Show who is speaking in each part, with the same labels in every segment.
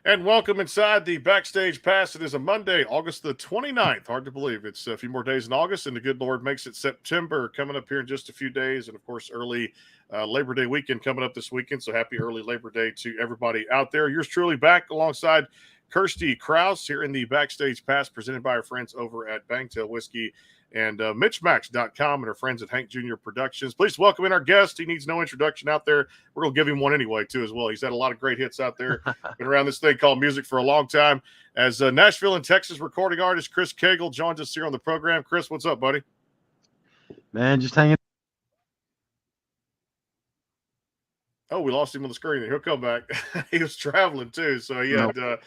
Speaker 1: And welcome inside the Backstage Pass. It is a Monday, August the 29th. Hard to believe. It's a few more days in August, and the good Lord makes it September coming up here in just a few days. And, of course, early Labor Day weekend coming up this weekend. So happy early Labor Day to everybody out there. Yours truly back alongside Kirsty Krause here in the Backstage Pass presented by our friends over at Bangtail Whiskey and MitchMax.com and our friends at Hank Jr. Productions. Please welcome in our guest. He needs no introduction out there. We're going to give him one anyway, too, as well. He's had a lot of great hits out there. Been around this thing called music for a long time. As Nashville and Texas recording artist Chris Cagle joins us here on the program. Chris, what's up, buddy?
Speaker 2: Man, just hanging.
Speaker 1: Oh, we lost him on the screen. He'll come back. He was traveling, too, so he had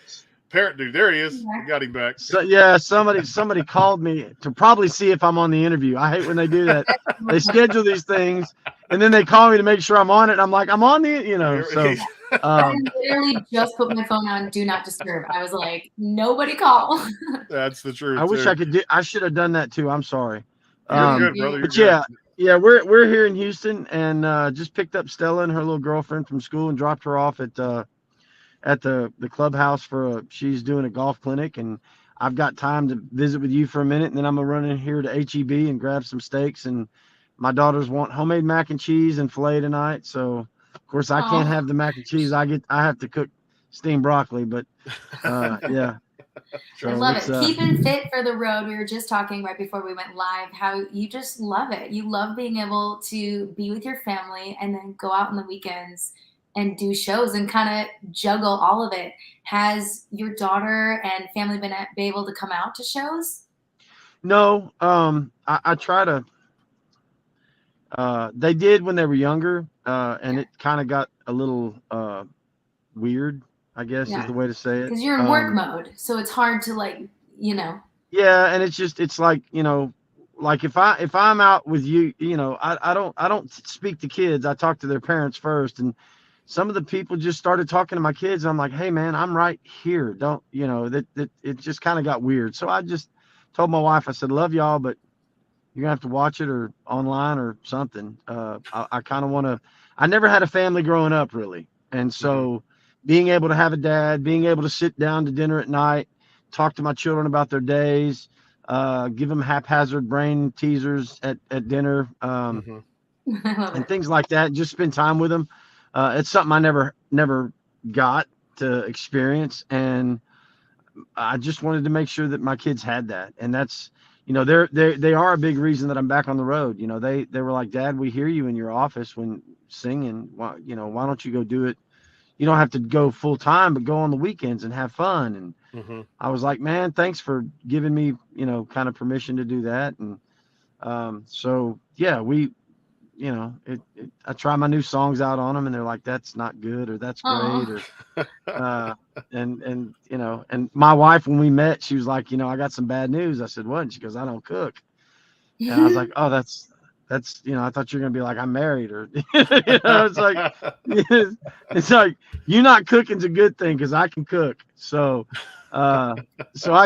Speaker 1: parent dude. There he is. We got him back.
Speaker 2: So yeah, somebody called me to probably see if I'm on the interview. I hate when they do that. They schedule these things and then they call me to make sure I'm on it. I'm like, I'm on the, so.
Speaker 3: I literally just put my phone on Do Not Disturb. I was like, nobody call.
Speaker 1: That's the truth.
Speaker 2: I wish I could do. I should have done that too. I'm sorry.
Speaker 1: You're good, brother.
Speaker 2: But yeah, we're here in Houston and just picked up Stella and her little girlfriend from school and dropped her off at the clubhouse she's doing a golf clinic, and I've got time to visit with you for a minute, and then I'm gonna run in here to HEB and grab some steaks, and my daughters want homemade mac and cheese and filet tonight. So of course I can't have the mac and cheese. I have to cook steamed broccoli, but yeah.
Speaker 3: So I love it. Keeping fit for the road. We were just talking right before we went live how you just love it. You love being able to be with your family and then go out on the weekends and do shows and kind of juggle all of it. Has your daughter and family been able to come out to shows?
Speaker 2: No, I try to. They did when they were younger, and it kind of got a little weird, I guess is the way to say it.
Speaker 3: Because you're in work mode, so it's hard to
Speaker 2: Yeah, and it's like like if I'm out with you, I don't speak to kids. I talk to their parents first, and some of the people just started talking to my kids. And I'm like, hey man, I'm right here. Don't that it just kind of got weird. So I just told my wife, I said, love y'all, but you're gonna have to watch it or online or something. I kind of want to. I never had a family growing up really, and so being able to have a dad, being able to sit down to dinner at night, talk to my children about their days, give them haphazard brain teasers at dinner, and things like that. Just spend time with them. It's something I never got to experience, and I just wanted to make sure that my kids had that. And that's, they are a big reason that I'm back on the road. They were like, Dad, we hear you in your office when singing. Why don't you go do it? You don't have to go full time, but go on the weekends and have fun. And I was like, man, thanks for giving me, kind of permission to do that. And so yeah, I try my new songs out on them, and they're like, "That's not good," or "That's great," or and my wife, when we met, she was like, "I got some bad news." I said, "What?" And she goes, "I don't cook." And I was like, "Oh, that's I thought you were gonna be like, I'm married," or it's like you not cooking's a good thing because I can cook. So I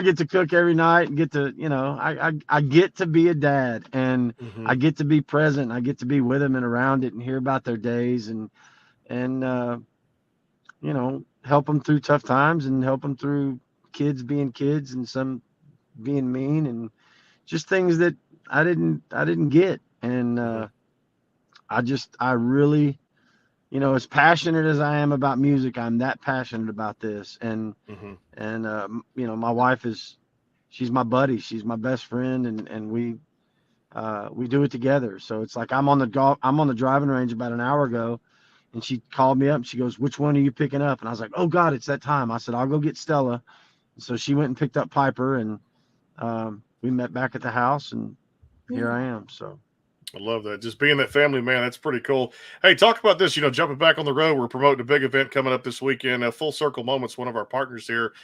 Speaker 2: get to cook every night and get to, I get to be a dad, and I get to be present. I get to be with them and around it and hear about their days and help them through tough times and help them through kids being kids and some being mean and just things that I didn't get. And I really, as passionate as I am about music, I'm that passionate about this. And my wife she's my buddy. She's my best friend, and we do it together. So it's like I'm on the driving range about an hour ago, and she called me up and she goes, "Which one are you picking up?" And I was like, "Oh God, it's that time." I said, "I'll go get Stella." And so she went and picked up Piper, and we met back at the house, and here I am. So
Speaker 1: I love that. Just being that family, man, that's pretty cool. Hey, talk about this, jumping back on the road. We're promoting a big event coming up this weekend. Full Circle Moments, one of our partners here,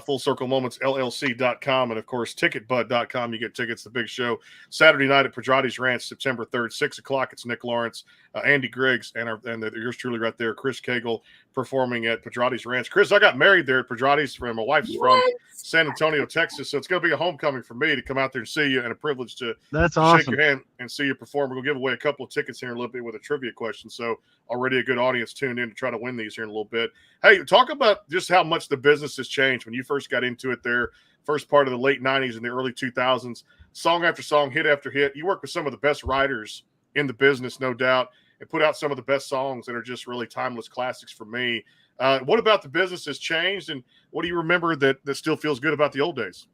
Speaker 1: Full Circle Moments, LLC.com, and, of course, TicketBud.com. You get tickets to the big show Saturday night at Pedrati's Ranch, September 3rd, 6 o'clock. It's Nick Lawrence, Andy Griggs, and yours truly right there, Chris Cagle, performing at Pedrati's Ranch. Chris, I got married there at Pedrati's. My wife's from San Antonio, Texas, so it's going to be a homecoming for me to come out there and see you, and a privilege to shake your hand and see you perform. We'll give away a couple of tickets here in a little bit with a trivia question, so already a good audience tuned in to try to win these here in a little bit. Hey, talk about just how much the business has changed when you first got into it there, first part of the late 90s and the early 2000s, song after song, hit after hit. You work with some of the best writers in the business, no doubt, and put out some of the best songs that are just really timeless classics for me. What about the business has changed, and what do you remember that still feels good about the old days?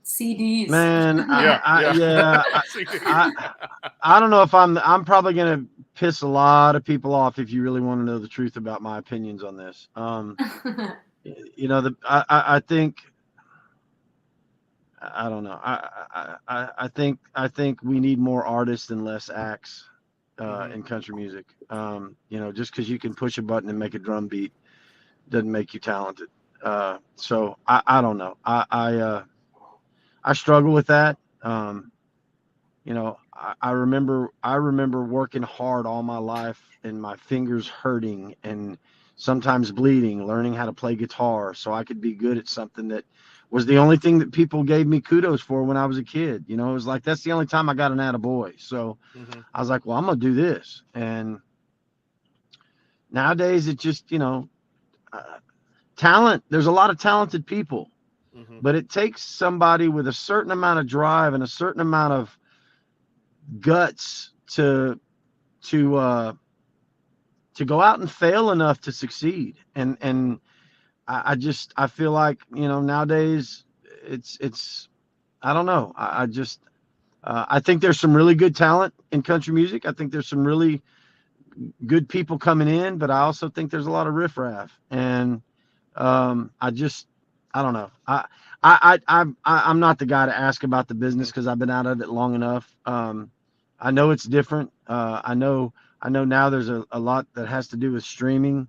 Speaker 3: CDs,
Speaker 2: man. I don't know if I'm probably going to piss a lot of people off if you really want to know the truth about my opinions on this. I think, I don't know. I think we need more artists and less acts in country music. Just because you can push a button and make a drum beat doesn't make you talented. So I don't know. I struggle with that. I remember working hard all my life and my fingers hurting and sometimes bleeding, learning how to play guitar so I could be good at something that was the only thing that people gave me kudos for when I was a kid. It was like, that's the only time I got an attaboy. So I was like, well, I'm going to do this. And nowadays it just, talent, there's a lot of talented people, but it takes somebody with a certain amount of drive and a certain amount of guts to go out and fail enough to succeed. And I feel like, nowadays it's, I don't know. I think there's some really good talent in country music. I think there's some really good people coming in, but I also think there's a lot of riffraff. And I don't know. I'm not the guy to ask about the business because I've been out of it long enough. I know it's different. I know now there's a lot that has to do with streaming.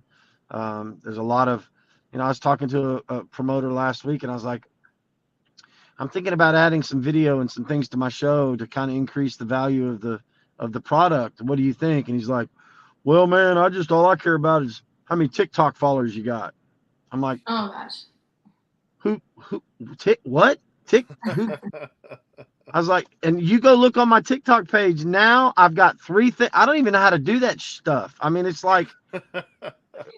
Speaker 2: There's a lot of, I was talking to a promoter last week and I was like, I'm thinking about adding some video and some things to my show to kind of increase the value of the product. What do you think? And he's like, well, man, all I care about is how many TikTok followers you got. I'm like,
Speaker 3: oh gosh.
Speaker 2: What? Who? I was like, and you go look on my TikTok page now, I've got 3 things. I don't even know how to do that stuff. I mean, it's like,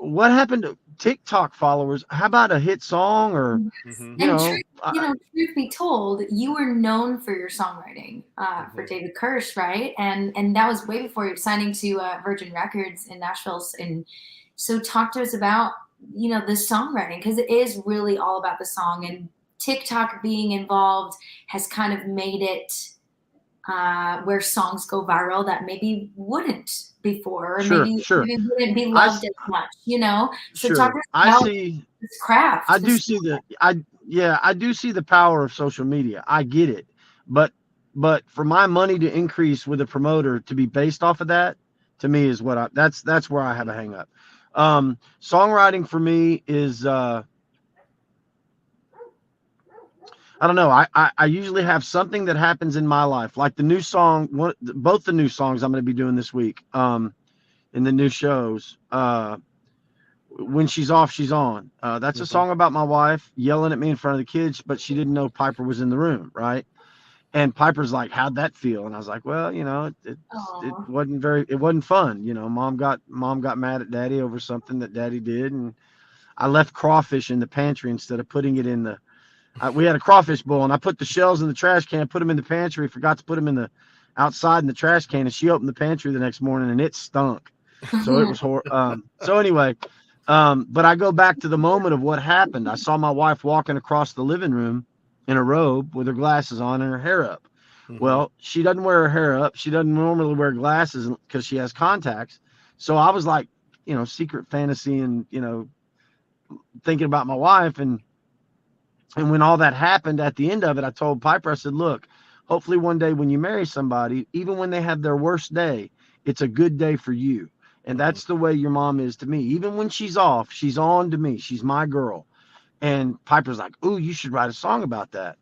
Speaker 2: what happened to TikTok followers? How about a hit song or,
Speaker 3: truth be told, you were known for your songwriting for David Kirsch, right? And that was way before you were signing to Virgin Records in Nashville. And so talk to us about, the songwriting, because it is really all about the song, and TikTok being involved has kind of made it where songs go viral that maybe wouldn't before, or maybe wouldn't be loved as much, So talk about this craft.
Speaker 2: I do see the power of social media. I get it, but for my money to increase with a promoter to be based off of that, to me is that's where I have a hang up. Songwriting for me is I don't know. I usually have something that happens in my life, like the new song, both the new songs I'm going to be doing this week in the new shows. When She's Off, She's On. That's a song about my wife yelling at me in front of the kids, but she didn't know Piper was in the room, right? And Piper's like, how'd that feel? And I was like, well, it wasn't fun. Mom got mad at Daddy over something that Daddy did. And I left crawfish in the pantry instead of putting it in we had a crawfish bowl and I put the shells in the trash can, put them in the pantry, forgot to put them outside in the trash can. And she opened the pantry the next morning and it stunk. So it was horrible. So anyway, but I go back to the moment of what happened. I saw my wife walking across the living room in a robe with her glasses on and her hair up. Well, she doesn't wear her hair up. She doesn't normally wear glasses because she has contacts. So I was like, secret fantasy and, thinking about my wife. And when all that happened at the end of it, I told Piper, I said, look, hopefully one day when you marry somebody, even when they have their worst day, it's a good day for you. And that's the way your mom is to me. Even when she's off, she's on to me. She's my girl. And Piper's like, ooh, you should write a song about that.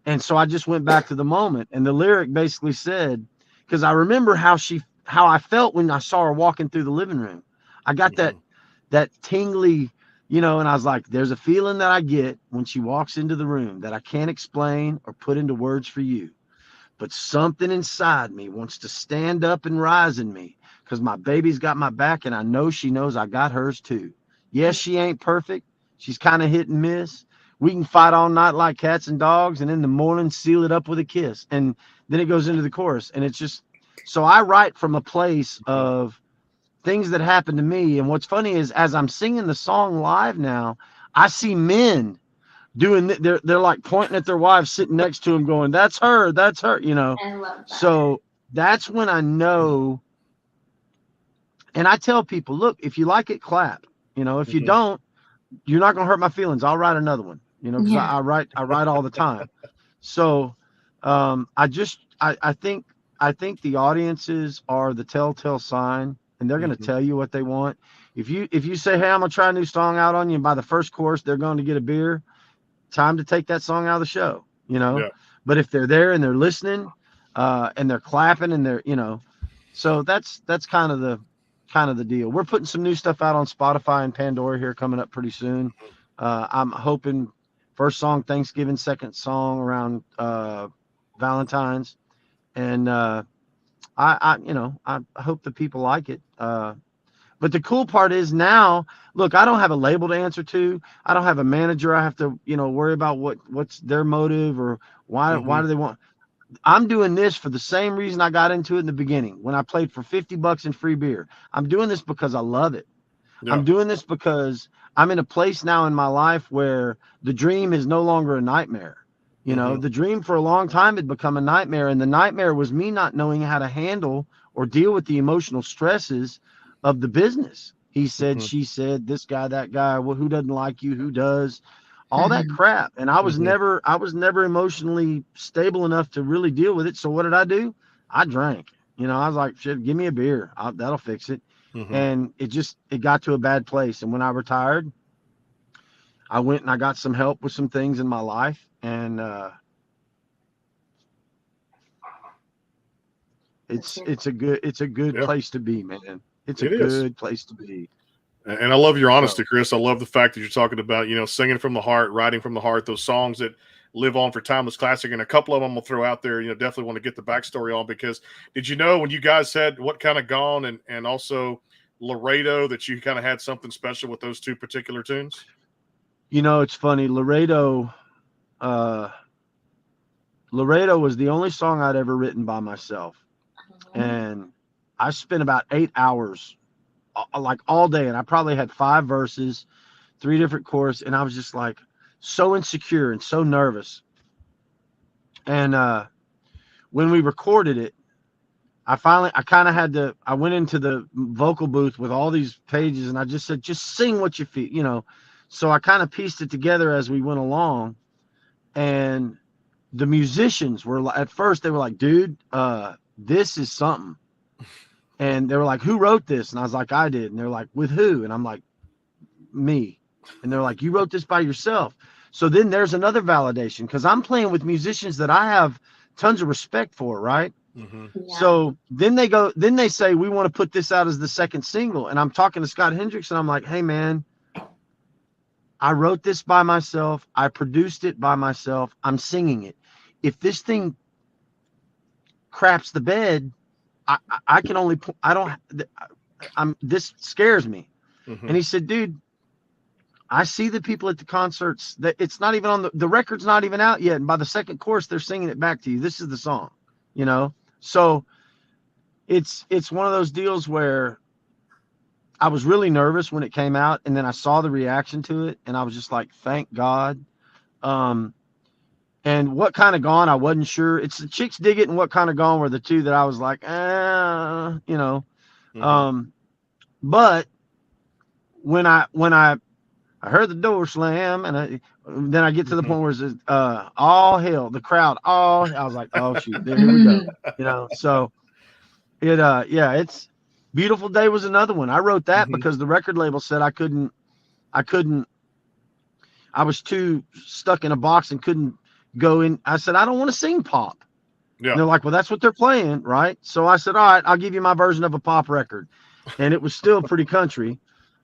Speaker 2: And so I just went back to the moment. And the lyric basically said, because I remember how she how I felt when I saw her walking through the living room. I got that tingly, you know, and I was like, there's a feeling that I get when she walks into the room that I can't explain or put into words for you. But something inside me wants to stand up and rise in me because my baby's got my back, and I know she knows I got hers too. Yes, she ain't perfect. She's kind of hit and miss. We can fight all night like cats and dogs, and in the morning seal it up with a kiss. And then it goes into the chorus, and it's just, so I write from a place of things that happened to me. And what's funny is, as I'm singing the song live now, I see men doing, they're like pointing at their wives sitting next to them going, that's her, you know.
Speaker 3: I love that.
Speaker 2: So that's when I know. And I tell people, look, if you like it, clap, you know. If you don't, you're not gonna hurt my feelings. I'll write another one, you know, because I write all the time. So I think the audiences are the telltale sign, and they're gonna tell you what they want. If you say, hey, I'm gonna try a new song out on you, and by the first chorus they're going to get a beer, time to take that song out of the show, you know.
Speaker 1: Yeah.
Speaker 2: But if they're there and they're listening, and they're clapping and they're, you know, so that's kind of the deal. We're putting some new stuff out on Spotify and Pandora here coming up pretty soon. I'm hoping first song Thanksgiving, second song around Valentine's, and I hope the people like it. But the cool part is now, look, I don't have a label to answer to. I don't have a manager. I have to, you know, worry about what's their motive or why do they want. I'm doing this for the same reason I got into it in the beginning when I played for $50 in free beer. I'm doing this because I love it. Yeah. I'm doing this because I'm in a place now in my life where the dream is no longer a nightmare. You know, the dream for a long time had become a nightmare, and the nightmare was me not knowing how to handle or deal with the emotional stresses of the business. He said, she said, this guy, that guy, well, who doesn't like you, who does, all that crap. And I was never emotionally stable enough to really deal with it. So what did I do? I drank. You know, I was like, shit, give me a beer. That'll fix it. And it got to a bad place. And when I retired, I went and I got some help with some things in my life. And it's a good place to be, man. It's a good place to be.
Speaker 1: And I love your honesty, Chris. I love the fact that you're talking about, you know, singing from the heart, writing from the heart, those songs that live on for timeless classic. And a couple of them we'll throw out there, you know, definitely want to get the backstory on, because did you know when you guys had What Kind of Gone and also Laredo that you kind of had something special with those two particular tunes?
Speaker 2: You know, it's funny. Laredo was the only song I'd ever written by myself. And I spent about 8 hours like all day, and I probably had 5 verses, 3 different choruses, and I was just like so insecure and so nervous. And when we recorded it, I went into the vocal booth with all these pages, and I just said, just sing what you feel, you know. So I kind of pieced it together as we went along, and the musicians were, at first they were like, dude, this is something. And they were like, who wrote this? And I was like, I did. And they're like, with who? And I'm like, me. And they're like, you wrote this by yourself. So then there's another validation, because I'm playing with musicians that I have tons of respect for, right? Yeah. So then they say, we want to put this out as the second single. And I'm talking to Scott Hendricks, and I'm like, hey, man, I wrote this by myself. I produced it by myself. I'm singing it. If this thing craps the bed, I can only, this scares me. And he said, dude, I see the people at the concerts that it's not even on the record's not even out yet. And by the second chorus, they're singing it back to you. This is the song, you know? So it's one of those deals where I was really nervous when it came out, and then I saw the reaction to it, and I was just like, thank God. And What Kind of Gone, I wasn't sure. It's the Chicks Dig It and What Kind of Gone were the two that I was like, you know. But when I heard the door slam, and then I get to the point where it's all hell, the crowd, I was like, oh shoot, there we go. You know, so it's Beautiful Day was another one. I wrote that because the record label said I was too stuck in a box and couldn't go in. I said, I don't want to sing pop.
Speaker 1: Yeah.
Speaker 2: And they're like, well, that's what they're playing, right? So I said, all right, I'll give you my version of a pop record. And it was still pretty country.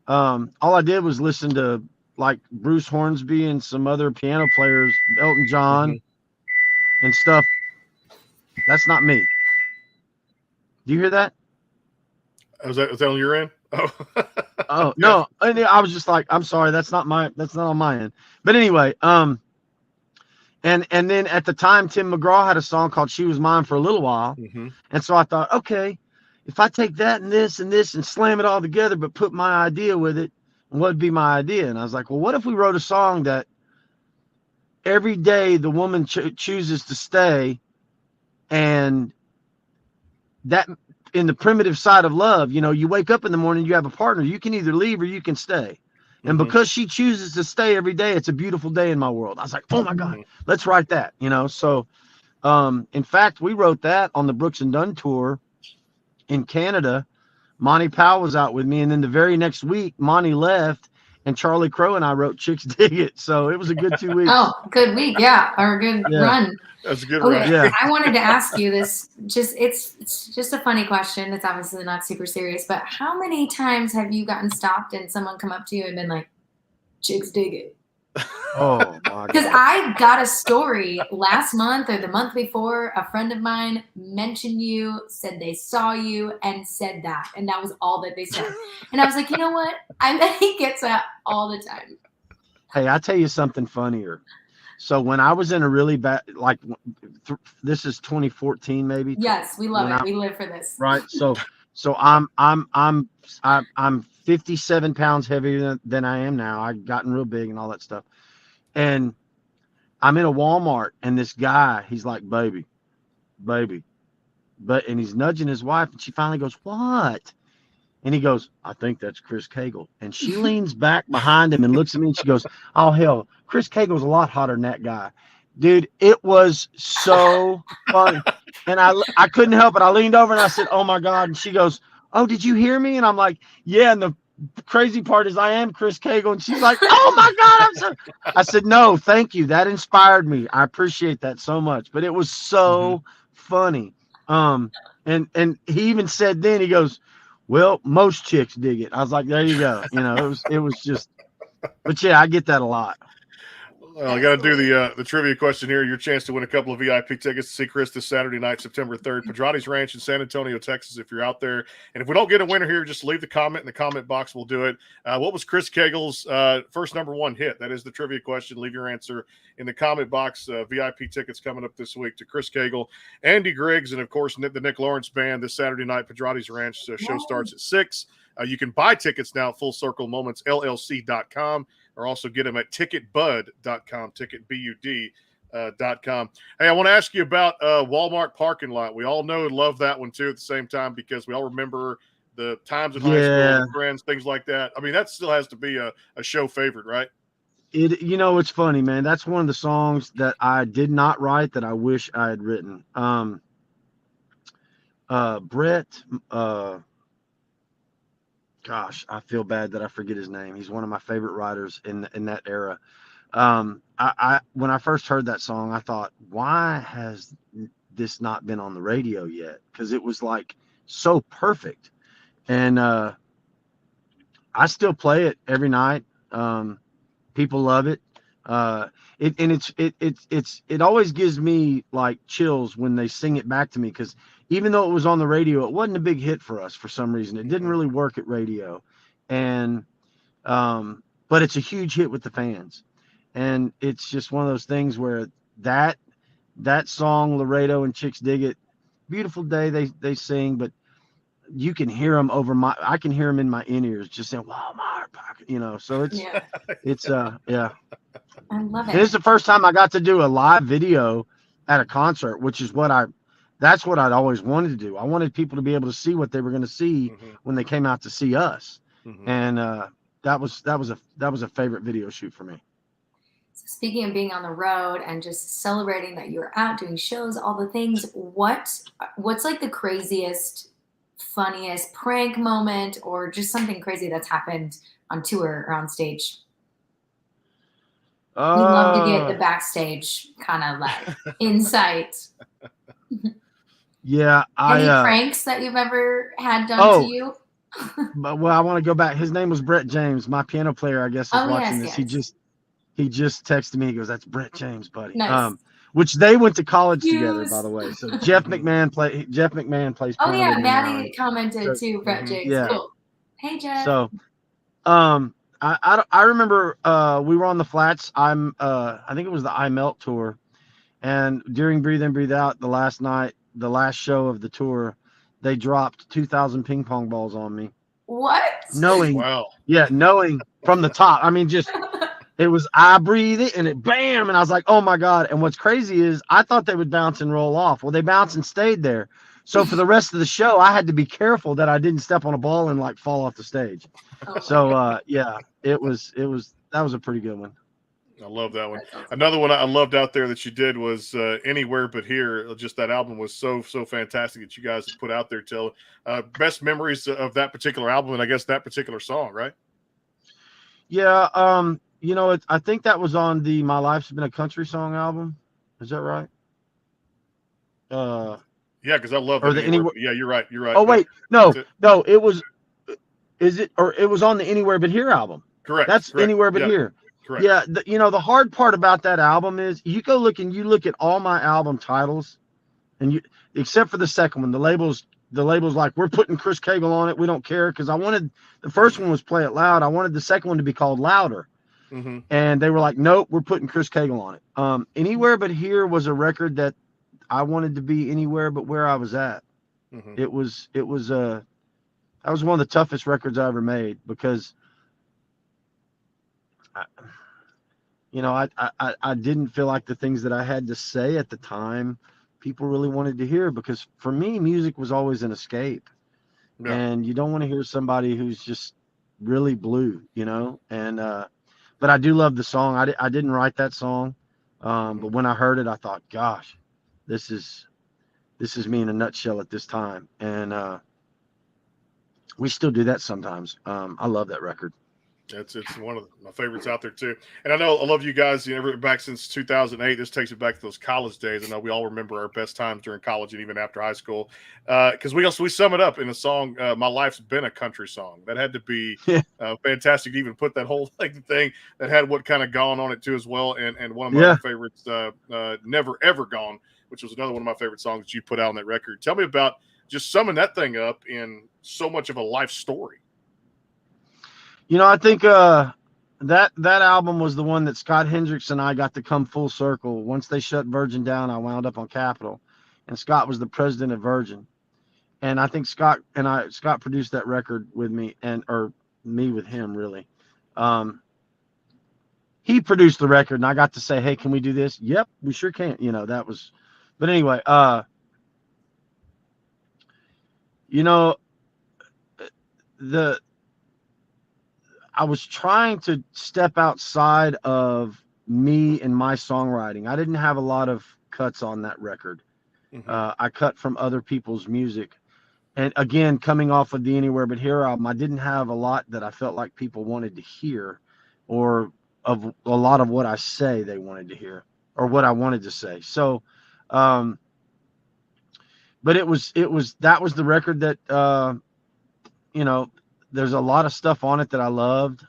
Speaker 2: All I did was listen to like Bruce Hornsby and some other piano players, Elton John and stuff. That's not me. Do you hear that?
Speaker 1: Was that on your end? Oh,
Speaker 2: Oh no. And I was just like, I'm sorry, that's not on my end. But anyway, and then at the time, Tim McGraw had a song called She Was Mine for a little while. And so I thought, okay, if I take that and this and slam it all together, but put my idea with it, what'd be my idea? And I was like, well, what if we wrote a song that every day the woman chooses to stay, and that in the primitive side of love, you wake up in the morning, you have a partner, you can either leave or you can stay. And because she chooses to stay every day, it's a beautiful day in my world. I was like, oh my God, let's write that, So, in fact, we wrote that on the Brooks and Dunn tour in Canada. Monty Powell was out with me. And then the very next week, Monty left and Charlie Crow and I wrote Chicks Dig It. So it was a good 2 weeks.
Speaker 3: Oh, good week. Yeah. Or a good run.
Speaker 1: That's a good run.
Speaker 2: Yeah.
Speaker 3: I wanted to ask you this, it's just a funny question. It's obviously not super serious, but how many times have you gotten stopped and someone come up to you and been like, Chicks Dig It?
Speaker 2: Oh my God.
Speaker 3: Because I got a story last month or the month before, a friend of mine mentioned you, said they saw you, and said that. And that was all that they said. And I was like, you know what? I bet he gets that all the time.
Speaker 2: Hey, I'll tell you something funnier. So when I was in a really bad, like this is 2014, maybe.
Speaker 3: Yes, we love it. We live for this.
Speaker 2: Right. So I'm 57 pounds heavier than I am now. I've gotten real big and all that stuff. And I'm in a Walmart, and this guy, he's like, baby. And he's nudging his wife, and she finally goes, what? And he goes, I think that's Chris Cagle. And she leans back behind him and looks at me, and she goes, oh, hell, Chris Cagle's a lot hotter than that guy. Dude, it was so funny. And I couldn't help it. I leaned over and I said, oh, my God. And she goes, oh, did you hear me? And I'm like, yeah. And the crazy part is I am Chris Cagle. And she's like, oh, my God. I said, no, thank you. That inspired me. I appreciate that so much. But it was so funny. And he even said then, he goes, well, most chicks dig it. I was like, there you go. It was just, but yeah, I get that a lot.
Speaker 1: Well, I got to do the trivia question here. Your chance to win a couple of VIP tickets to see Chris this Saturday night, September 3rd, Pedrati's Ranch in San Antonio, Texas, if you're out there. And if we don't get a winner here, just leave the comment in the comment box. We'll do it. What was Chris Cagle's first #1 hit? That is the trivia question. Leave your answer in the comment box. VIP tickets coming up this week to Chris Cagle, Andy Griggs, and, of course, the Nick Lawrence Band this Saturday night. Pedrati's Ranch show starts at 6. You can buy tickets now at FullCircleMomentsLLC.com. or also get them at ticketbud.com, ticketbud.com. Hey, I want to ask you about Walmart parking lot. We all know and love that one, too, at the same time, because we all remember the times in high school with friends, things like that. I mean, that still has to be a show favorite, right?
Speaker 2: It's funny, man. That's one of the songs that I did not write that I wish I had written. Brett, gosh, I feel bad that I forget his name. He's one of my favorite writers in that era. When I first heard that song, I thought, why has this not been on the radio yet? Because it was like so perfect. And I still play it every night. People love it. It always gives me like chills when they sing it back to me, because even though it was on the radio, it wasn't a big hit for us for some reason. It didn't really work at radio, and but it's a huge hit with the fans, and it's just one of those things where that song, Laredo and Chicks Dig It, beautiful day they sing, but you can hear them I can hear them in my in-ears just saying Walmart, so it's yeah.
Speaker 3: I love it.
Speaker 2: And it's the first time I got to do a live video at a concert, which is that's what I'd always wanted to do. I wanted people to be able to see what they were going to see when they came out to see us. And that was a favorite video shoot for me.
Speaker 3: So speaking of being on the road and just celebrating that you're out doing shows, all the things, what's like the craziest, funniest prank moment or just something crazy that's happened on tour or on stage? We love to get the backstage kind of like insight.
Speaker 2: Yeah,
Speaker 3: Any pranks that you've ever had done to you?
Speaker 2: But well, I want to go back. His name was Brett James, my piano player. I guess is watching this.
Speaker 3: Yes.
Speaker 2: He just texted me. He goes, "That's Brett James, buddy."
Speaker 3: Nice.
Speaker 2: Which they went to college together, by the way. So Jeff McMahon plays piano.
Speaker 3: Oh yeah,
Speaker 2: with me
Speaker 3: Maddie
Speaker 2: now.
Speaker 3: commented too. Brett James.
Speaker 2: Yeah.
Speaker 3: Cool. Hey Jeff.
Speaker 2: So, I remember we were on the flats. I think it was the I Melt tour, and during Breathe In Breathe Out, the last show of the tour, they dropped 2,000 ping pong balls on me.
Speaker 3: What?
Speaker 2: Knowing from the top. I mean, just it was I breathe it and it bam, and I was like, oh my god. And what's crazy is I thought they would bounce and roll off. Well, they bounced and stayed there. So for the rest of the show, I had to be careful that I didn't step on a ball and like fall off the stage. So yeah, that was a pretty good one.
Speaker 1: I love that one. Another one I loved out there that you did was Anywhere But Here. Just that album was so fantastic that you guys put out there. Till best memories of that particular album, and I guess that particular song, right?
Speaker 2: Yeah, I think that was on the My Life's Been a Country Song album. Is that right?
Speaker 1: Yeah, because I love
Speaker 2: or the Anywhere.
Speaker 1: Yeah, you're right.
Speaker 2: Oh wait, no, it was. Is it or it was on the Anywhere But Here album?
Speaker 1: Correct.
Speaker 2: That's correct. Anywhere But Here.
Speaker 1: Correct.
Speaker 2: Yeah, the hard part about that album is you go look and you look at all my album titles, and you except for the second one, the label's like we're putting Chris Cagle on it. We don't care because I wanted the first one was Play It Loud. I wanted the second one to be called Louder, and they were like, nope, we're putting Chris Cagle on it. Anywhere But Here was a record that I wanted to be anywhere but where I was at. It was that was one of the toughest records I ever made because. I didn't feel like the things that I had to say at the time people really wanted to hear because for me, music was always an escape. Yeah. And you don't want to hear somebody who's just really blue, and but I do love the song. I didn't write that song, but when I heard it, I thought, gosh, this is me in a nutshell at this time. And we still do that sometimes. I love that record.
Speaker 1: It's one of my favorites out there too, and I love you guys. Back since 2008. This takes me back to those college days. I know we all remember our best times during college and even after high school, because we sum it up in a song. My Life's Been a Country Song. That had to be fantastic to even put that whole thing that had what kind of gone on it too as well. And one of my favorites, Never Ever Gone, which was another one of my favorite songs that you put out on that record. Tell me about just summing that thing up in so much of a life story.
Speaker 2: I think that album was the one that Scott Hendricks and I got to come full circle. Once they shut Virgin down, I wound up on Capitol, and Scott was the president of Virgin. And I think Scott produced that record with me, or me with him, really. He produced the record, and I got to say, "Hey, can we do this?" Yep, we sure can. That was. But anyway, I was trying to step outside of me and my songwriting. I didn't have a lot of cuts on that record. I cut from other people's music. And again, coming off of the Anywhere But Here album, I didn't have a lot that I felt like people wanted to hear, or of a lot of what I say they wanted to hear, or what I wanted to say. So, but that was the record that, there's a lot of stuff on it that I loved.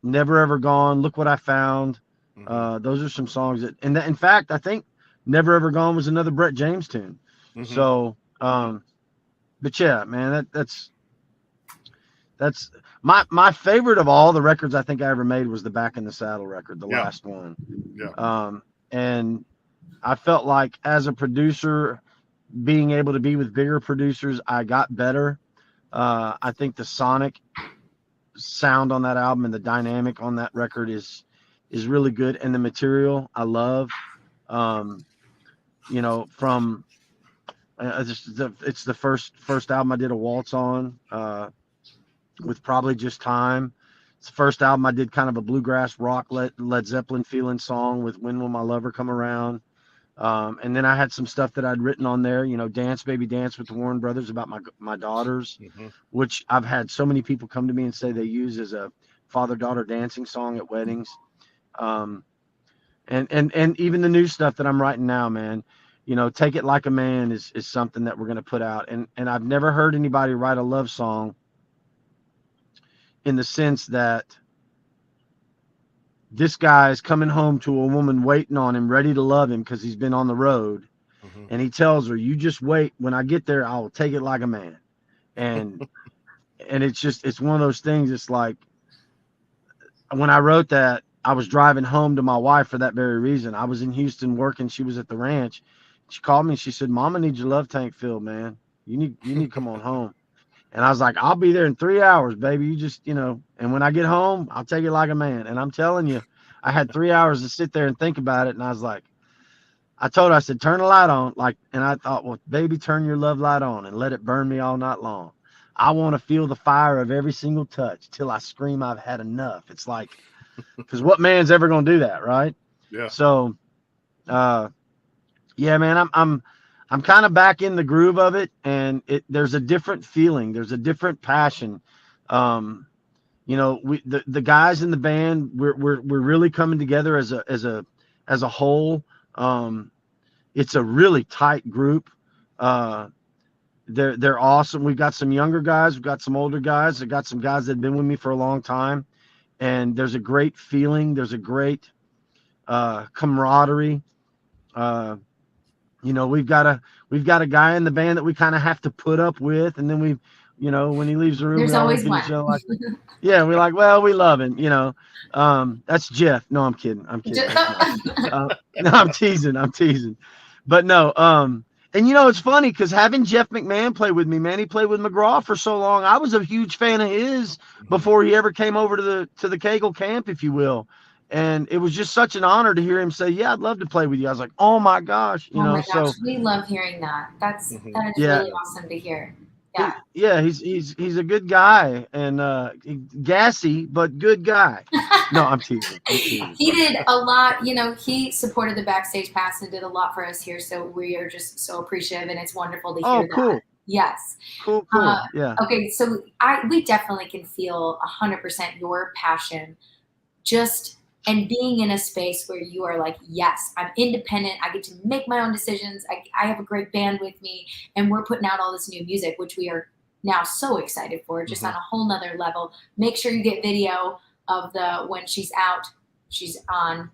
Speaker 2: Never Ever Gone, Look What I Found. Those are some songs that, and in fact, I think Never Ever Gone was another Brett James tune. So, but yeah, man, that's my favorite of all the records I think I ever made was the Back in the Saddle record, the last one. Yeah. And I felt like as a producer, being able to be with bigger producers, I got better. I think the sonic sound on that album and the dynamic on that record is really good, and the material I love. From it's the first album I did a waltz on, with Probably Just Time. It's the first album I did kind of a bluegrass rock Led Zeppelin feeling song with When Will My Lover Come Around. And then I had some stuff that I'd written on there, Dance Baby Dance with the Warren Brothers about my daughters, which I've had so many people come to me and say they use as a father-daughter dancing song at weddings. And And even the new stuff that I'm writing now, man. Take It Like a Man is something that we're gonna put out. And I've never heard anybody write a love song in the sense that this guy is coming home to a woman waiting on him, ready to love him because he's been on the road. And he tells her, "You just wait. When I get there, I will take it like a man." And it's one of those things. It's like, when I wrote that, I was driving home to my wife for that very reason. I was in Houston working. She was at the ranch. She called me. She said, "Mama needs your love tank filled, man. You need to come on home." And I was like, "I'll be there in 3 hours, baby. You just, and when I get home, I'll take it like a man." And I'm telling you, I had 3 hours to sit there and think about it. And I was like, I told her, I said, "Turn the light on." And I thought, well, baby, turn your love light on and let it burn me all night long. I want to feel the fire of every single touch till I scream I've had enough. It's like, because what man's ever going to do that, right?
Speaker 1: Yeah.
Speaker 2: So, yeah, man, I'm kind of back in the groove of it, and there's a different feeling. There's a different passion. The guys in the band, we're really coming together as a whole. It's a really tight group. They're awesome. We've got some younger guys. We've got some older guys. I've got some guys that have been with me for a long time. And there's a great feeling. There's a great camaraderie. We've got a guy in the band that we kind of have to put up with. And then when he leaves the room,
Speaker 3: there's always one.
Speaker 2: Yeah, we're like, well, we love him, That's Jeff. No, I'm kidding. No, I'm teasing. But no, and it's funny because having Jeff McMahon play with me, man, he played with McGraw for so long. I was a huge fan of his before he ever came over to the Cagle camp, if you will. And it was just such an honor to hear him say, "Yeah, I'd love to play with you." I was like, "Oh my gosh,"
Speaker 3: So we love hearing that. That is really awesome to hear.
Speaker 2: Yeah, he's a good guy, and gassy but good guy. No, I'm teasing.
Speaker 3: He did a lot. He supported the Backstage Pass and did a lot for us here. So we are just so appreciative, and it's wonderful to hear
Speaker 2: cool.
Speaker 3: that. Yes.
Speaker 2: Cool. Yeah.
Speaker 3: Okay, so we definitely can feel 100% your passion, and being in a space where you are like, yes, I'm independent. I get to make my own decisions. I have a great band with me, and we're putting out all this new music, which we are now so excited for, just on a whole nother level. Make sure you get video of when she's out, she's on.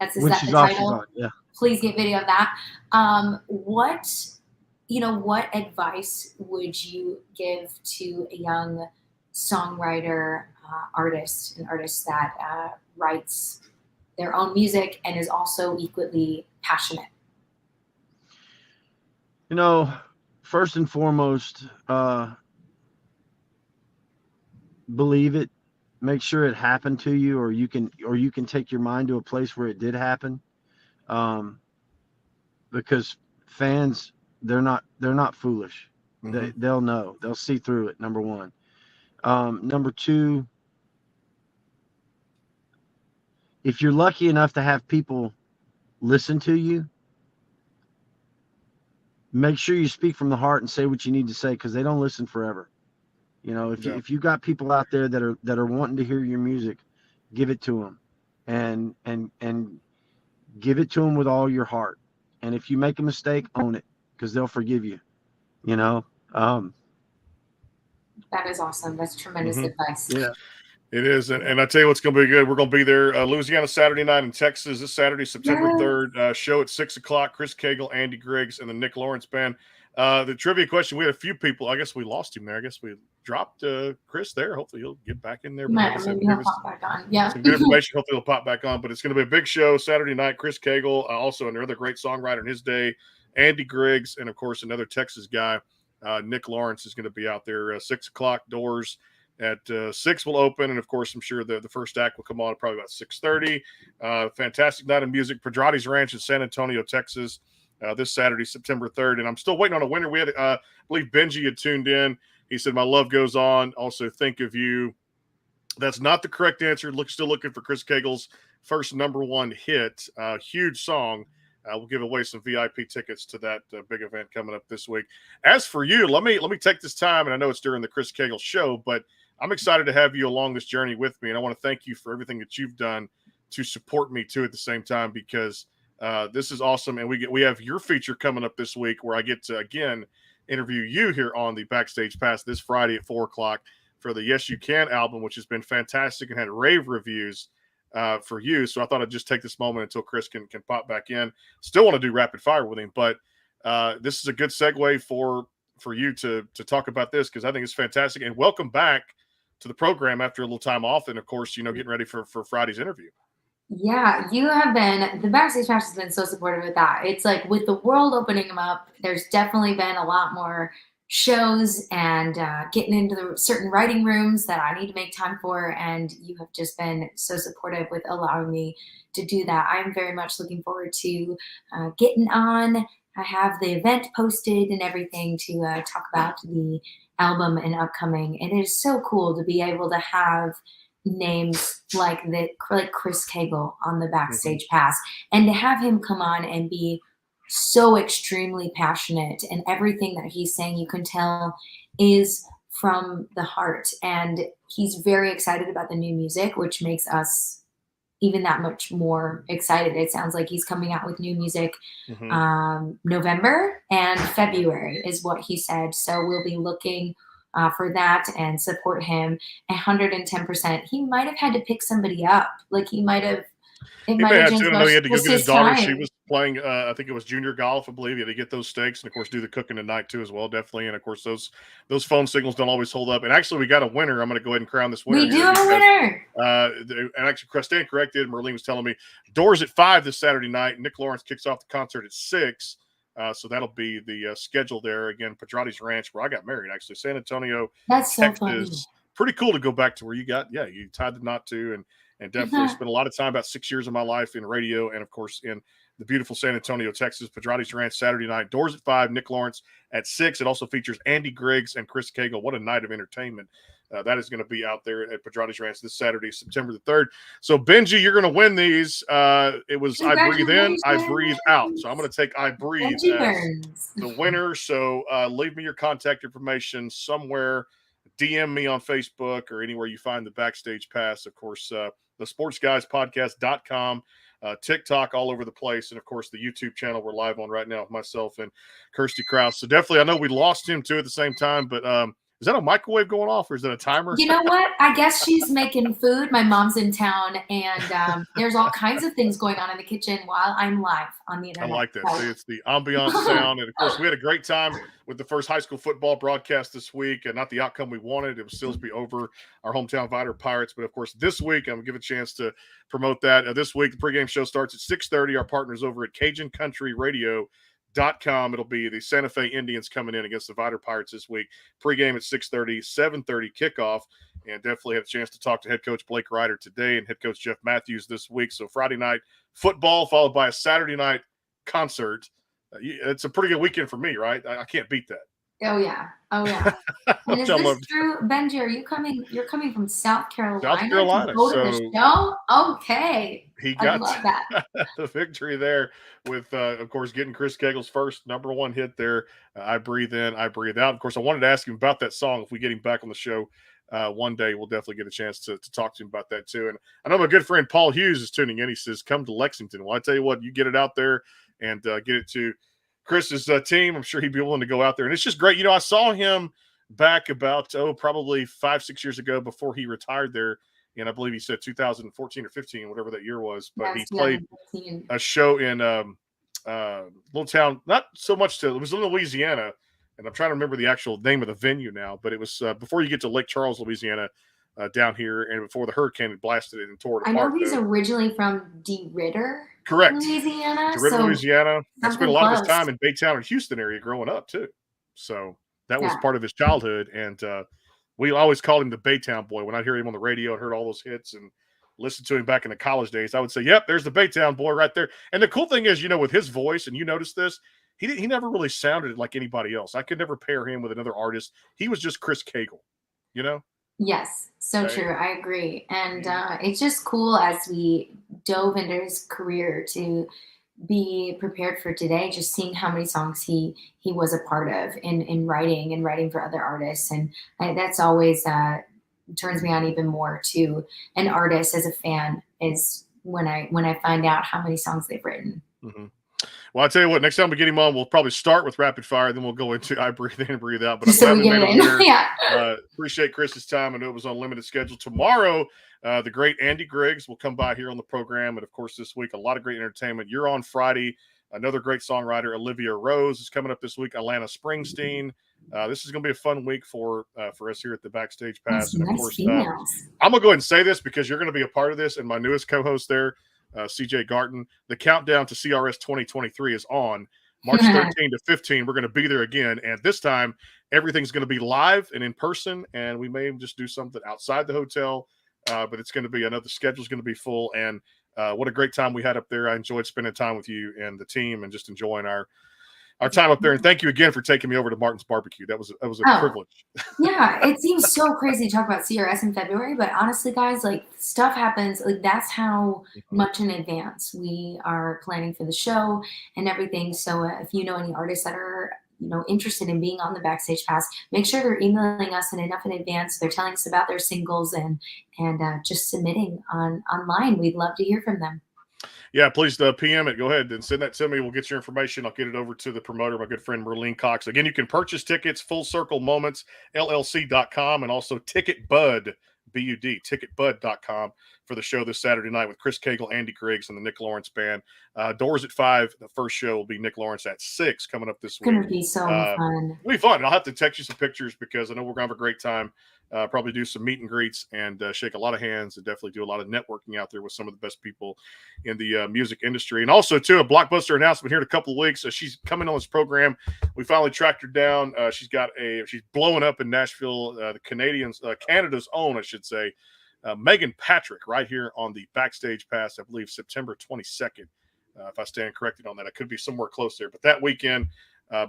Speaker 3: Is that the title? She's on, yeah. Please get video of that. What advice would you give to a young songwriter, artist that writes their own music and is also equally passionate?
Speaker 2: First and foremost, believe it. Make sure it happened to you, or you can take your mind to a place where it did happen. Because fans, they're not foolish. They'll know. They'll see through it. Number one. Number two, if you're lucky enough to have people listen to you, make sure you speak from the heart and say what you need to say, because they don't listen forever. If you got people out there that are wanting to hear your music, give it to them, and give it to them with all your heart. And if you make a mistake, own it, because they'll forgive you. That
Speaker 3: is awesome. That's tremendous advice.
Speaker 2: Yeah.
Speaker 1: It is, and I tell you what's going to be good. We're going to be there, Louisiana Saturday night, in Texas this Saturday, September 3rd. Show at 6 o'clock. Chris Cagle, Andy Griggs, and the Nick Lawrence Band. The trivia question: we had a few people. I guess we lost him there. I guess we dropped Chris there. Hopefully he'll get back in there.
Speaker 3: Maybe he'll pop back on. Yeah,
Speaker 1: some good information. Hopefully he'll pop back on. But it's going to be a big show Saturday night. Chris Cagle, also another great songwriter in his day, Andy Griggs, and of course another Texas guy, Nick Lawrence, is going to be out there. 6 o'clock doors. At 6 will open, and of course, I'm sure the first act will come on probably about 6:30. Fantastic night of music, Pedrati's Ranch in San Antonio, Texas, this Saturday, September 3rd. And I'm still waiting on a winner. We had, I believe Benji had tuned in. He said, "My love goes on. Also, think of you." That's not the correct answer. Still looking for Chris Cagle's first #1 hit. Huge song. We'll give away some VIP tickets to that big event coming up this week. As for you, let me take this time, and I know it's during the Chris Cagle show, but I'm excited to have you along this journey with me, and I want to thank you for everything that you've done to support me too at the same time, because this is awesome. And we have your feature coming up this week where I get to again interview you here on the Backstage Pass this Friday at 4:00 for the Yes You Can album, which has been fantastic and had rave reviews for you. So I thought I'd just take this moment until Chris can pop back in. Still want to do rapid fire with him, but this is a good segue for you to talk about this, because I think it's fantastic. And welcome back to the program after a little time off, and of course, getting ready for Friday's interview.
Speaker 3: Yeah, you have been, the Backstage Pass has been so supportive with that. It's like with the world opening them up, there's definitely been a lot more shows and getting into the certain writing rooms that I need to make time for. And you have just been so supportive with allowing me to do that. I'm very much looking forward to getting on. I have the event posted and everything to talk about the album and upcoming. And it is so cool to be able to have names like that, like Chris Cagle on the Backstage Pass, and to have him come on and be so extremely passionate, and everything that he's saying, you can tell, is from the heart. And he's very excited about the new music, which makes us even that much more excited. It sounds like he's coming out with new music November and February is what he said. So we'll be looking for that and support him 110%. He might have had to pick somebody up. Like he might have.
Speaker 1: He may have to. I know he had to go get his daughter. She was playing, I think it was junior golf, I believe. He had to get those steaks and, of course, do the cooking at night, too, as well, definitely. And, of course, those phone signals don't always hold up. And, actually, we got a winner. I'm going to go ahead and crown this winner.
Speaker 3: We do have a winner.
Speaker 1: And, actually, stand corrected. Merlene was telling me doors at 5 this Saturday night. Nick Lawrence kicks off the concert at 6. So that'll be the schedule there. Again, Pedrati's Ranch, where I got married, actually. San Antonio,
Speaker 3: That's so
Speaker 1: Texas.
Speaker 3: funny.
Speaker 1: Pretty cool to go back to where you tied the knot to. And definitely spent a lot of time, about 6 years of my life, in radio and, of course, in the beautiful San Antonio, Texas. Pedrati's Ranch, Saturday night. Doors at 5, Nick Lawrence at 6. It also features Andy Griggs and Chris Cagle. What a night of entertainment. That is going to be out there at Pedrati's Ranch this Saturday, September the 3rd. So, Benji, you're going to win these. It was I Breathe In, I Breathe Out. So I'm going to take I Breathe as the winner. So leave me your contact information somewhere. DM me on Facebook or anywhere you find the Backstage Pass. Of course, the sportsguyspodcast.com, TikTok, all over the place. And, of course, the YouTube channel we're live on right now with myself and Kirsty Krause. So definitely, I know we lost him, too, at the same time. But is that a microwave going off, or is that a timer?
Speaker 3: You know what? I guess she's making food. My mom's in town, and there's all kinds of things going on in the kitchen while I'm live on the internet.
Speaker 1: I like that. See, it's the ambiance sound. And, of course, we had a great time with the first high school football broadcast this week, and not the outcome we wanted. It was still to be over our hometown Vider Pirates. But, of course, this week, I'm going to give a chance to promote that. This week, the pregame show starts at 6:30. Our partners over at Cajun Country Radio.com. It'll be the Santa Fe Indians coming in against the Vider Pirates this week. Pre-game at 6:30, 7:30 kickoff, and definitely have a chance to talk to head coach Blake Ryder today and head coach Jeff Matthews this week. So Friday night football followed by a Saturday night concert. It's a pretty good weekend for me, right? I can't beat that.
Speaker 3: Oh yeah. And is this true, Benji? Are you coming? You're coming from South Carolina.
Speaker 1: South Carolina.
Speaker 3: To go to the show? Okay.
Speaker 1: He got the victory there with, of course, getting Chris Cagle's first number one hit there. I Breathe In, I Breathe Out. Of course, I wanted to ask him about that song. If we get him back on the show one day, we'll definitely get a chance to talk to him about that too. And I know my good friend Paul Hughes is tuning in. He says, "Come to Lexington." Well, I tell you what, you get it out there and get it to Chris's team. I'm sure he'd be willing to go out there. And it's just great. I saw him back about, probably 5-6 years ago before he retired there. And I believe he said 2014 or 15, whatever that year was. But he played a show in little town, not so much it was in Louisiana. And I'm trying to remember the actual name of the venue now. But it was before you get to Lake Charles, Louisiana, down here. And before the hurricane had blasted it and tore it apart.
Speaker 3: I know he's originally from DeRidder.
Speaker 1: Correct.
Speaker 3: Louisiana.
Speaker 1: DeRidder, Louisiana. I spent a lot of his time in Baytown and Houston area growing up, too. So that was part of his childhood. And we always called him the Baytown boy. When I hear him on the radio and heard all those hits and listened to him back in the college days, I would say, yep, there's the Baytown boy right there. And the cool thing is, with his voice, and you notice this, he never really sounded like anybody else. I could never pair him with another artist. He was just Chris Cagle,
Speaker 3: Yes, so true. I agree. And it's just cool as we dove into his career to be prepared for today, just seeing how many songs he was a part of in writing for other artists. And that's always turns me on even more to an artist as a fan is when I find out how many songs they've written.
Speaker 1: Mm-hmm. Well, I tell you what, next time we get him on, we'll probably start with rapid fire, then we'll go into I breathe in and breathe out. But I'm glad we made him here.
Speaker 3: Yeah.
Speaker 1: Appreciate Chris's time. I know it was on limited schedule. Tomorrow, the great Andy Griggs will come by here on the program. And of course, this week, a lot of great entertainment. You're on Friday. Another great songwriter, Olivia Rose, is coming up this week. Atlanta Springsteen. This is going to be a fun week for us here at the Backstage Pass. And of course, I'm going to go ahead and say this because you're going to be a part of this. And my newest co-host there, CJ Garton, the countdown to CRS 2023 is on March 13 to 15. We're going to be there again. And this time, everything's going to be live and in person. And we may just do something outside the hotel. But it's going to be the schedule's going to be full. And what a great time we had up there. I enjoyed spending time with you and the team and just enjoying our time up there. And thank you again for taking me over to Martin's Barbecue. That was a privilege.
Speaker 3: Yeah, it seems so crazy to talk about CRS in February, but honestly, guys, like stuff happens. Like that's how much in advance we are planning for the show and everything. So if you know any artists that are interested in being on the Backstage Pass, make sure they're emailing us enough in advance. They're telling us about their singles and just submitting online. We'd love to hear from them.
Speaker 1: Yeah, please PM it. Go ahead and send that to me. We'll get your information. I'll get it over to the promoter, my good friend Merlene Cox. Again, you can purchase tickets, Full Circle Moments, LLC.com, and also Ticketbud, B-U-D, ticketbud.com for the show this Saturday night with Chris Cagle, Andy Griggs, and the Nick Lawrence Band. Doors at 5. The first show will be Nick Lawrence at 6 coming up this week.
Speaker 3: It's going to be so fun.
Speaker 1: It'll be fun. I'll have to text you some pictures because I know we're going to have a great time. Probably do some meet and greets and shake a lot of hands and definitely do a lot of networking out there with some of the best people in the music industry. And also, too, a blockbuster announcement here in a couple of weeks. She's coming on this program. We finally tracked her down. She's blowing up in Nashville, the Canada's own, I should say, Megan Patrick, right here on the Backstage Pass, I believe September 22nd. If I stand corrected on that, I could be somewhere close there. But that weekend,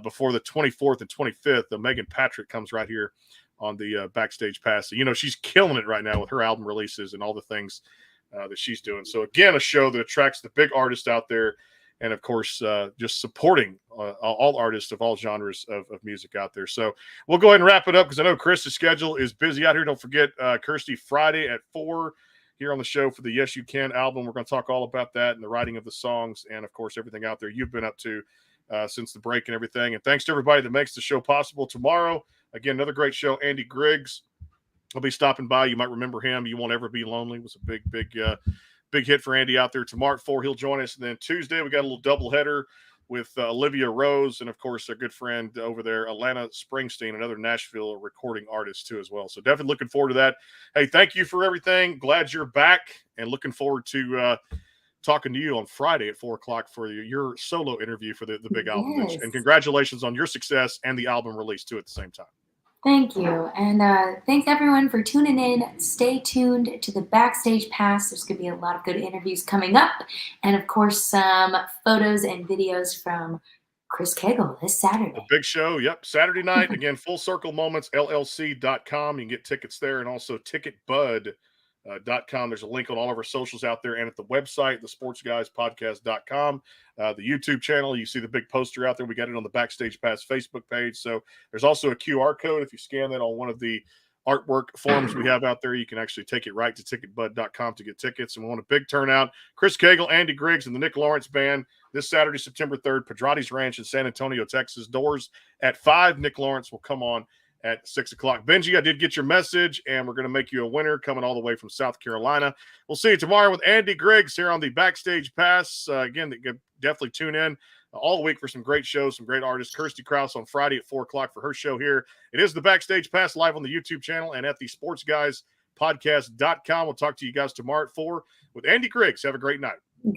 Speaker 1: before the 24th and 25th, Megan Patrick comes right here on the Backstage Pass. So, she's killing it right now with her album releases and all the things that she's doing. So again, a show that attracts the big artists out there. And of course, just supporting all artists of all genres of music out there. So we'll go ahead and wrap it up because I know Chris's schedule is busy out here. Don't forget Kirsty Friday at 4 here on the show for the Yes You Can album. We're going to talk all about that and the writing of the songs and of course, everything out there you've been up to since the break and everything. And thanks to everybody that makes the show possible. Tomorrow, again, another great show. Andy Griggs will be stopping by. You might remember him. You Won't Ever Be Lonely. It was a big hit for Andy out there. Tomorrow at 4, he'll join us. And then Tuesday, we got a little doubleheader with Olivia Rose and, of course, our good friend over there, Atlanta Springsteen, another Nashville recording artist, too, as well. So definitely looking forward to that. Hey, thank you for everything. Glad you're back and looking forward to talking to you on Friday at 4 o'clock for your solo interview for the big album.
Speaker 3: Yes.
Speaker 1: And congratulations on your success and the album release, too, at the same time.
Speaker 3: Thank you. And thanks, everyone, for tuning in. Stay tuned to the Backstage Pass. There's going to be a lot of good interviews coming up. And, of course, some photos and videos from Chris Cagle this Saturday.
Speaker 1: A big show. Yep. Saturday night. Again, Full Circle Moments, LLC.com. You can get tickets there and also ticketbud.com. There's a link on all of our socials out there and at the website, thesportsguyspodcast.com. The YouTube channel, you see the big poster out there. We got it on the Backstage Pass Facebook page. So there's also a QR code. If you scan that on one of the artwork forms we have out there, you can actually take it right to ticketbud.com to get tickets. And we want a big turnout. Chris Cagle, Andy Griggs, and the Nick Lawrence Band this Saturday, September 3rd, Pedrati's Ranch in San Antonio, Texas. Doors at 5. Nick Lawrence will come on at 6 o'clock. Benji, I did get your message, and we're going to make you a winner coming all the way from South Carolina. We'll see you tomorrow with Andy Griggs here on the Backstage Pass. Again, definitely tune in all week for some great shows, some great artists. Kirsty Krause on Friday at 4 o'clock for her show here. It is the Backstage Pass live on the YouTube channel and at the sportsguyspodcast.com. We'll talk to you guys tomorrow at 4 with Andy Griggs. Have a great night.